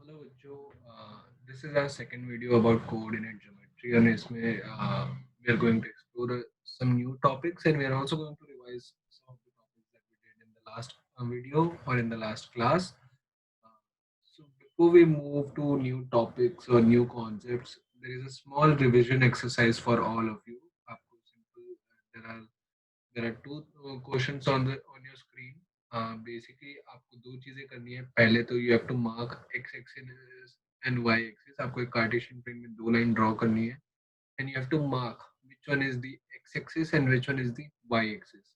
Hello बच्चों, this is our second video about coordinate geometry and इसमें we are going to explore some new topics and we are also going to revise some of the topics that we did in the last video or in the last class. So before we move to new topics or new concepts, there is a small revision exercise for all of you. आपको simple there are two questions on your screen. Basically आपको दो चीजें करनी है. पहले तो you have to mark x axis and y axis. आपको एक कार्टेशियन प्लेन में दो लाइन ड्रॉ करनी है and you have to mark which one is the x axis and which one is the y axis.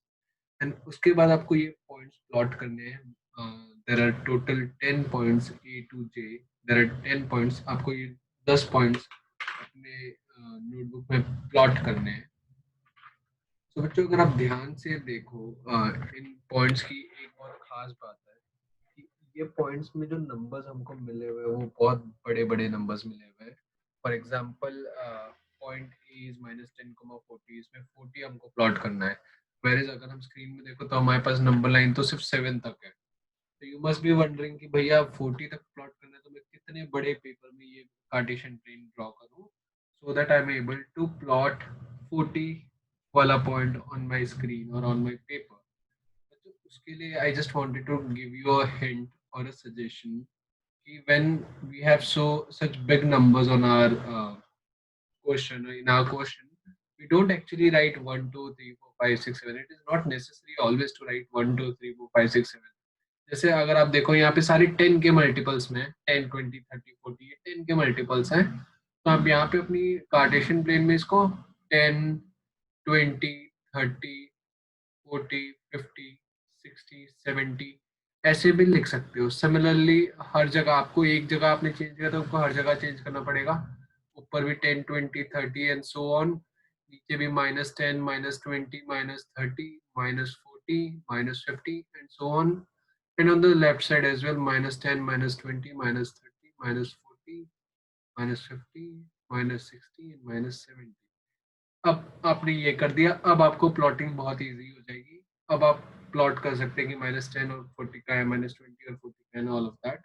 And उसके बाद आपको ये पॉइंट्स प्लॉट करने हैं. There are total 10 points A to J. There are 10 points. आपको ये 10 points अपने notebook में प्लॉट करने हैं. तो बच्चों अगर आप ध्यान से देखो, इन पॉइंट्स की एक बहुत खास बात है कि ये पॉइंट्स में जो नंबर्स हमको मिले हुए हैं वो बहुत बड़े बड़े नंबर्स मिले हुए हैं. For example point A is -10, 40. इसमें 40 हमको प्लॉट करना है. वेयर अगर हम स्क्रीन में देखो तो हमारे पास नंबर लाइन तो सिर्फ 7 तक है. तो यू मस्ट बी वंडरिंग कि भैया 40 तक प्लॉट करना है तो मैं कितने बड़े पेपर में ये कार्टेशियन प्लेन ड्रॉ करूं so that I'm able to plot 40 वाला point on my screen or on my paper. तो उसके लिए I just wanted to give you a hint or a suggestion कि when we have such big numbers on our question, we don't actually write 1 2 3 4 5 6 7. It is not necessary always to write 1 2 3 4 5 6 7. जैसे अगर आप देखो यहाँ पे सारी 10 के multiples में 10 20 30 40 ये 10 के मल्टीपल्स हैं. तो आप यहाँ पे अपनी कार्टेशियन प्लेन में इसको 10 20 30 40 50 60 70 ऐसे भी लिख सकते हो. सिमिलरली हर जगह आपको एक जगह आपने चेंज किया तो आपको हर जगह चेंज करना पड़ेगा. ऊपर भी 10 20 30 एंड सो ऑन. नीचे भी -10 -20 -30 -40 -50 and so on. And on the left side as well, -10 -20 -30 -40 -50 -60 and -70. अब आपने ये कर दिया. अब आपको प्लॉटिंग बहुत इजी हो जाएगी. अब आप प्लॉट कर सकते हैं कि -10 और 40 का है, -20 और 40 का है, all of that.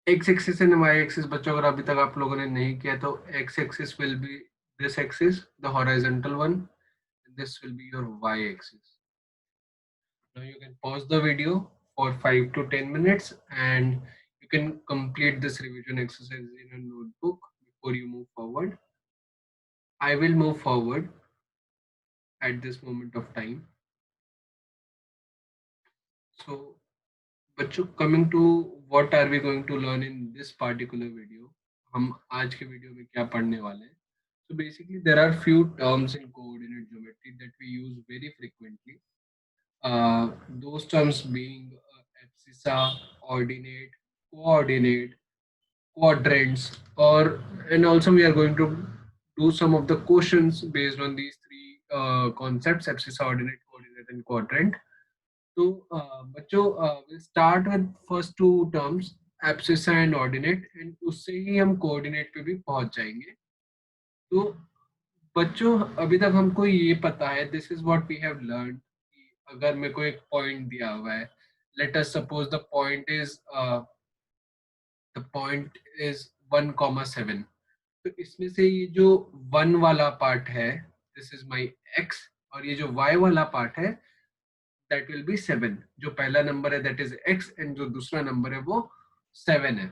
X axis and Y axis बच्चों अगर अभी तक आप लोगों ने नहीं किया तो x axis will be this axis, the horizontal one. This will be your y axis. Now you can pause the video for 5 to 10 minutes and you can complete this revision exercise in a notebook before you move forward. I will move forward at this moment of time. So, बच्चों, coming to what are we going to learn in this particular video? हम आज के video में क्या पढ़ने वाले हैं? So basically there are few terms in coordinate geometry that we use very frequently. Those terms being abscissa, ordinate, coordinate, quadrants, or and also we are going to do some of the questions based on these three concepts: abscissa, ordinate, coordinate, and quadrant. तो बच्चों we'll start with first two terms, abscissa and ordinate, and उससे ही हम coordinate पे भी पहुंच जाएंगे. तो बच्चों अभी तक हमको ये पता है, this is what we have learn, कि अगर मेरे को एक पॉइंट दिया हुआ है, let us suppose the point is 1,7. तो इसमें से ये जो 1 वाला पार्ट है, दिस इज माय x, और ये जो y वाला पार्ट है दैट विल बी 7. जो पहला नंबर है दैट इज x एंड जो दूसरा नंबर है वो 7 है.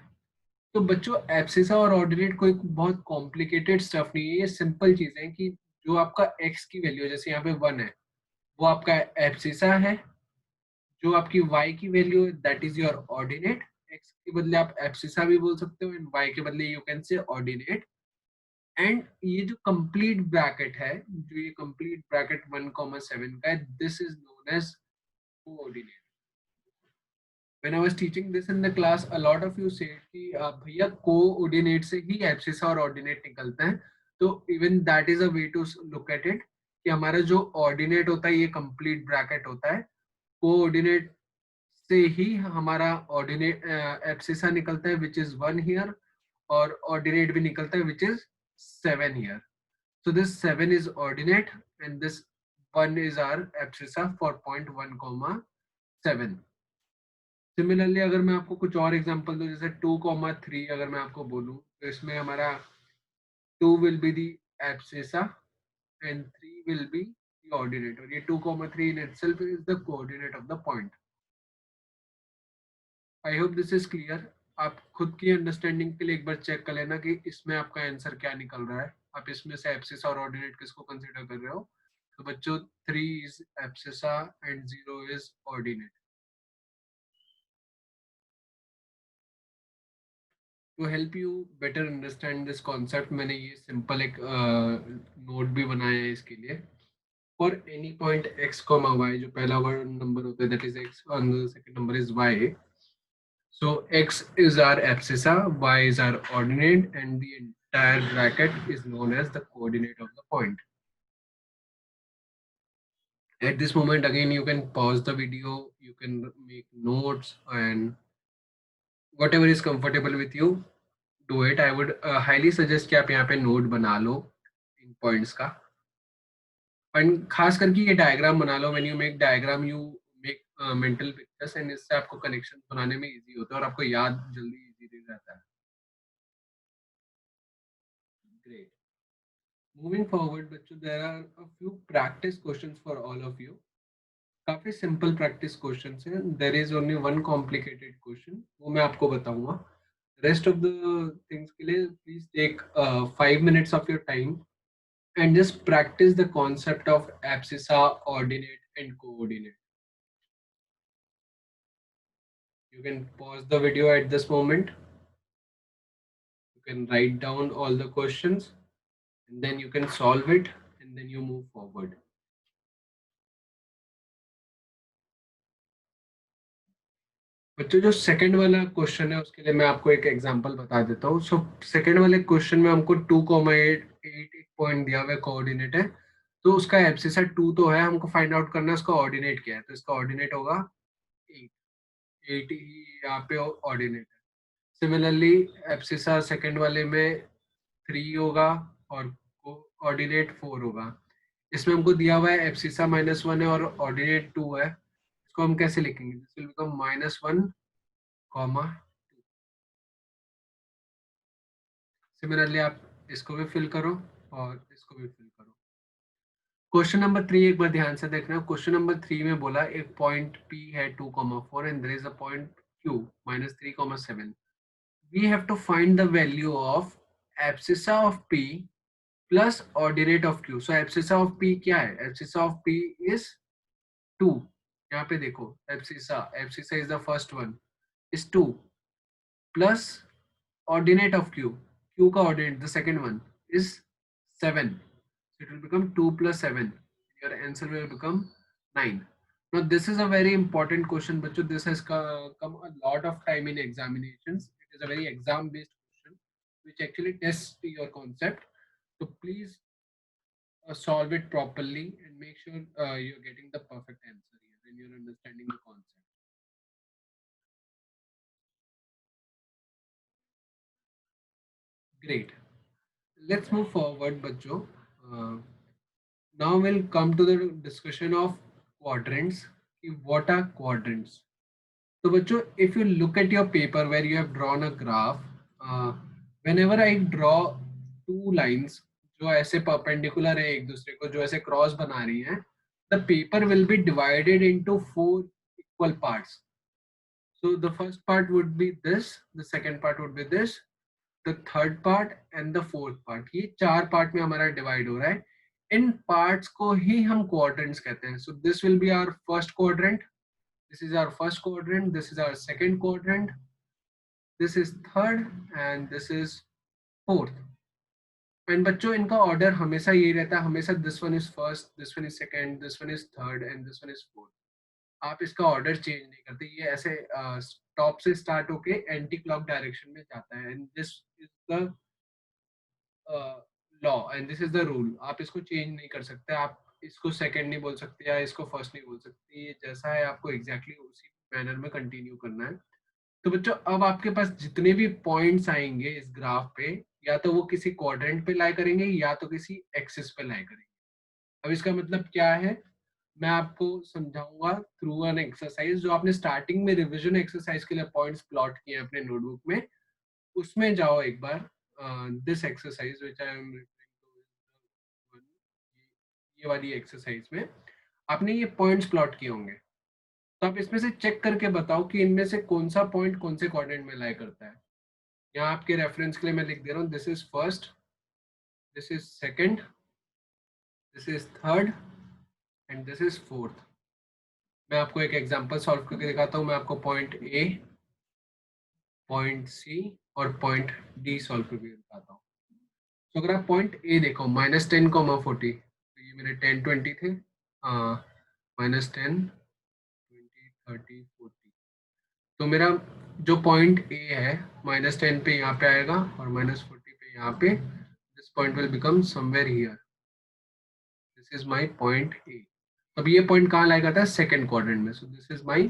तो बच्चों एब्सिसा और ऑर्डिनेट कोई बहुत कॉम्प्लिकेटेड स्टफ नहीं है. ये सिंपल चीजें हैं कि जो आपका x की वैल्यू जैसे यहाँ पे 1 है वो आपका एब्सिसा है. जो आपकी y की वैल्यू है that is your ordinate. x के बदले आप एब्सिसा भी बोल सकते हो एंड y के बदले you can say ordinate. And ये जो कंप्लीट ब्रैकेट है, जो ये कंप्लीट ब्रैकेट 1,7 का है, this is known as coordinate. When I was teaching this in the class, a lot of you said कि भैया कोऑर्डिनेट से ही एब्सिसा और ऑर्डिनेट निकलते हैं. तो even that is a way to look at it कि हमारा जो ऑर्डिनेट होता है ये कंप्लीट ब्रैकेट होता है. कोऑर्डिनेट से ही हमारा ऑर्डिनेट एब्सिसा निकलता है विच इज 1 हियर, और ऑर्डिनेट भी निकलता है which is 7 here. So this 7 is ordinate and this 1 is our abscissa for point 1, 7. Similarly अगर मैं आपको कुछ और एग्जांपल दूं, जैसे 2,3 अगर मैं आपको बोलूं, तो इसमें हमारा 2 will be the abscissa and 3 will be the ordinate, और ये 2,3 in itself is the coordinate of the point. I hope this is clear. आप खुद की अंडरस्टैंडिंग के लिए एक बार चेक कर लेना कि इसमें आपका आंसर क्या निकल रहा है, आप इसमें से एब्सिसा और ऑर्डिनेट किसको कंसीडर कर रहे हो। तो बच्चों 3 is abscissa and 0 is ordinate. To help you better understand this concept, मैंने ये सिंपल एक नोट भी बनाया है इसके लिए। For any point x, y, जो पहला वर्ड नंबर होता है that is x and the second number is y. So x is our abscissa, y is our ordinate, and the entire bracket is known as the coordinate of the point. At this moment, again, you can pause the video, you can make notes, and whatever is comfortable with you, do it. I would highly suggest कि आप यहाँ पे note बना लो इन points का, and खास करके ये diagram बना लो। When you make diagram you make mental pictures, and इससे आपको कनेक्शन बनाने में इजी होता है और आपको याद जल्दी इजी रहता है। ग्रेट। मूविंग फॉरवर्ड बच्चों, there are a few practice questions for all of you. काफी सिंपल प्रैक्टिस क्वेश्चंस हैं। There is only one complicated question, वो मैं आपको बताऊंगा। रेस्ट ऑफ द थिंग्स के लिए please take 5 minutes of your time and just practice the concept of abscissa, ordinate and coordinate. You can pause the video at this moment. You can write down all the questions and then you can solve it and then you move forward. बच्चों जो second वाला question है उसके लिए मैं आपको एक example बता देता हूँ। सो सेकंड वाले क्वेश्चन में हमको 2,8 एक पॉइंट दिया हुआ है, कोऑर्डिनेट है। तो उसका एब्सिसा 2 तो है, हमको फाइंड आउट करना है उसका ऑर्डिनेट क्या है। तो इसका ऑर्डिनेट होगा 8। 8 ही यहाँ पे ऑर्डिनेट है। सिमिलरली एब्सिसा सेकंड वाले में 3 होगा और ऑर्डिनेट 4 होगा। इसमें हमको दिया हुआ है एब्सिसा -1 है और ऑर्डिनेट 2 है। इसको हम कैसे लिखेंगे? This will become -1, comma. Similarly आप इसको भी फिल करो और इसको भी फिल करो। क्वेश्चन नंबर 3 एक बार ध्यान से देखना। क्वेश्चन नंबर 3 में बोला एक पॉइंट P है 2,4 and there is a point Q -3,7। We have to find the value of abscissa of P plus ordinate of Q. So abscissa of P क्या है? Abscissa of P is 2. यहाँ पे देखो abscissa is the first one, is 2 plus ordinate of Q का ordinate, the second one is 7. So it will become 2 plus 7. Your answer will become 9. Now this is a very important question, बच्चों. This has come a lot of time in examinations. It is a very exam based question which actually tests your concept. So please solve it properly and make sure you're getting the perfect answer here and you're understanding the concept. Great. Let's move forward, बच्चों. Uh, Now we'll come to the discussion of quadrants. What are quadrants? So बच्चों, if you look at your paper where you have drawn a graph, whenever I draw two lines जो ऐसे perpendicular है एक दूसरे को, जो ऐसे cross बना रही हैं, the paper will be divided into 4 equal parts. So the first part would be this, the second part would be this, the third part and the fourth part. ये 4 part में हमारा divide हो रहा है। इन parts को ही हम quadrants कहते हैं। So this will be our first quadrant. This is our first quadrant. This is our second quadrant. This is third and this is fourth. And बच्चों इनका ऑर्डर हमेशा यही रहता है, हमेशा this one is first, this one is second, this one is third and this one is fourth. आप इसका order change नहीं करते। ये ऐसे टॉप से स्टार्ट होके एंटी क्लॉक डायरेक्शन में जाता है, and this is the law and this is the rule. आप इसको चेंज नहीं कर सकते। आप इसको सेकंड नहीं बोल सकते या इसको फर्स्ट नहीं बोल सकते। ये जैसा है आपको एग्जैक्टली उसी मैनर में कंटिन्यू करना है। तो बच्चों अब आपके पास जितने भी पॉइंट्स आएंगे इस ग्राफ पे, या तो वो किसी क्वाड्रेंट पे लाई करेंगे या तो किसी एक्सिस पे लाई करेंगे। अब इसका मतलब क्या है? मैं आपको समझाऊंगा थ्रू एन एक्सरसाइज जो आपने स्टार्टिंग में रिवीजन एक्सरसाइज के लिए पॉइंट्स प्लॉट किए हैं अपने नोटबुक में, उसमें जाओ एक बार। This exercise which I am referring to, ये वाली एक्सरसाइज में आपने ये पॉइंट्स प्लॉट किए होंगे। तो आप इसमें से चेक करके बताओ कि इनमें से कौन सा पॉइंट कौन से क्वाड्रेंट में लाई करता है। यहाँ आपके रेफरेंस के लिए मैं लिख दे रहा हूँ, this is first, this is second, this is third and this is fourth. मैं आपको एक एग्जांपल सॉल्व करके दिखाता हूँ। मैं आपको पॉइंट ए, पॉइंट सी और पॉइंट डी सॉल्व करके दिखाता हूँ। तो अगर आप पॉइंट ए देखो, -10, 40, तो ये मेरे 10, 20 थे, -10, 20, 30, 40। तो मेरा जो पॉइंट ए है, -10 पे यहाँ पे आएगा और -40 पे यहाँ पे। This point will become somewhere here. This is my point A. अब ये पॉइंट कहाँ लाया जाता है? सेकंड क्वाड्रेंट में। So this is my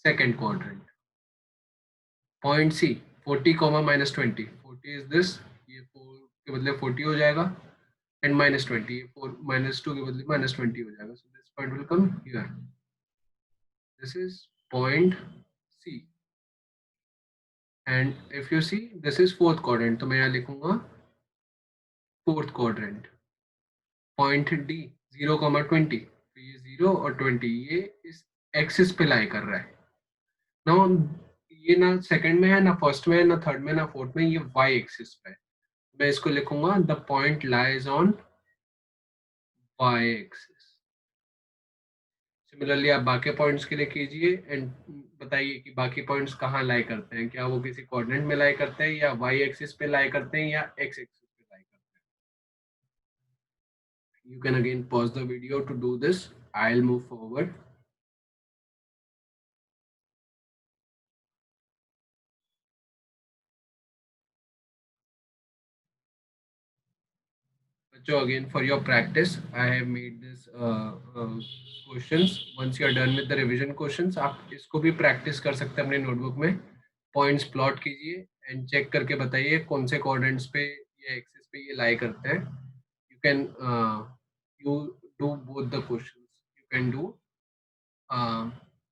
second quadrant. Point C, 40, -20, 40 is this, ये 4 के बदले 40 हो जाएगा, एंड -20, ये 4 -2 के बदले -20 हो जाएगा। So this point will come here. This is point C and if you see this is fourth quadrant, तो मैं यहाँ लिखूंगा फोर्थ क्वाड्रेंट। पॉइंट डी, 0, 20, तो ये 0 और 20 ये इस एक्सिस पे लाई कर रहा है ना। ये ना सेकंड में है, ना फर्स्ट में है, ना थर्ड में, ना फोर्थ में, ये वाई एक्सिस पे है। मैं इसको लिखूंगा the point lies on Y axis. Similarly आप बाकी पॉइंट्स के लिए कीजिए एंड बताइए कि बाकी पॉइंट्स कहाँ लाई करते हैं। क्या वो किसी कोऑर्डिनेट में लाई करते हैं, या वाई एक्सिस पे लाई करते हैं, या एक्स एक्सिस पे लाई करते हैं। You can again pause the video to do this. I'll move forward. So again, for your practice, I have made this questions. Once you are done with the revision questions, आप इसको भी practice कर सकते हैं अपने notebook में। Points plot कीजिए and check करके बताइए कौन से coordinates पे या axis पे ये lie करते हैं। You can you do both the questions. You can do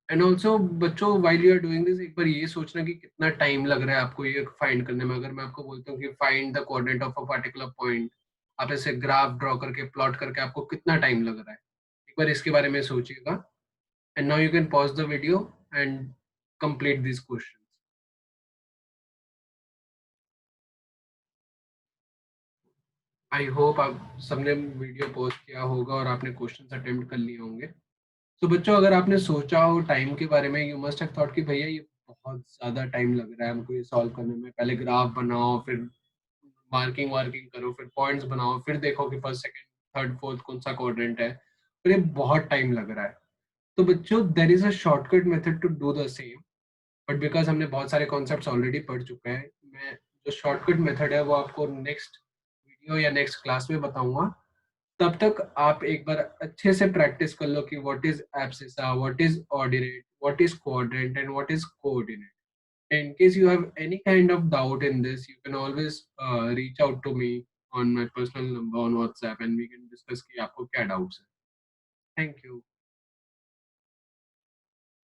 and also बच्चों, while you are doing this, एक बार ये सोचना कि कितना टाइम लग रहा है आपको ये फाइंड करने में। अगर मैं आपको बोलता हूँ कि find the coordinate of a particular point, आप ऐसे ग्राफ ड्रॉ करके प्लॉट करके आपको कितना टाइम लग रहा है, एक बार इसके बारे में सोचिएगा। And now you can pause the video and complete this question. I hope आप सबने वीडियो पॉज किया होगा और आपने क्वेश्चन अटेम्प्ट कर लिए होंगे। तो बच्चों, अगर आपने सोचा हो टाइम के बारे में, यू मस्ट हैव थॉट कि भैया ये बहुत ज्यादा टाइम लग रहा है हमको ये सॉल्व करने में। पहले ग्राफ बनाओ, फिर मार्किंग वार्किंग करो, फिर पॉइंट्स बनाओ, फिर देखो कि फर्स्ट सेकंड थर्ड फोर्थ कौन सा क्वाड्रेंट है, फिर ये बहुत टाइम लग रहा है। तो बच्चों, there is a shortcut method to do the same, but because हमने बहुत सारे कॉन्सेप्ट्स ऑलरेडी पढ़ चुके हैं, मैं जो शॉर्टकट मेथड है वो आपको नेक्स्ट वीडियो या नेक्स्ट क्लास में बताऊंगा। तब तक आप एक बार अच्छे से प्रैक्टिस कर लो कि what is abscissa, what is ordinate, what is quadrant and what is coordinate. In case you have any kind of doubt in this, you can always reach out to me on my personal number on WhatsApp and we can discuss कि आपको क्या doubts है। Thank you.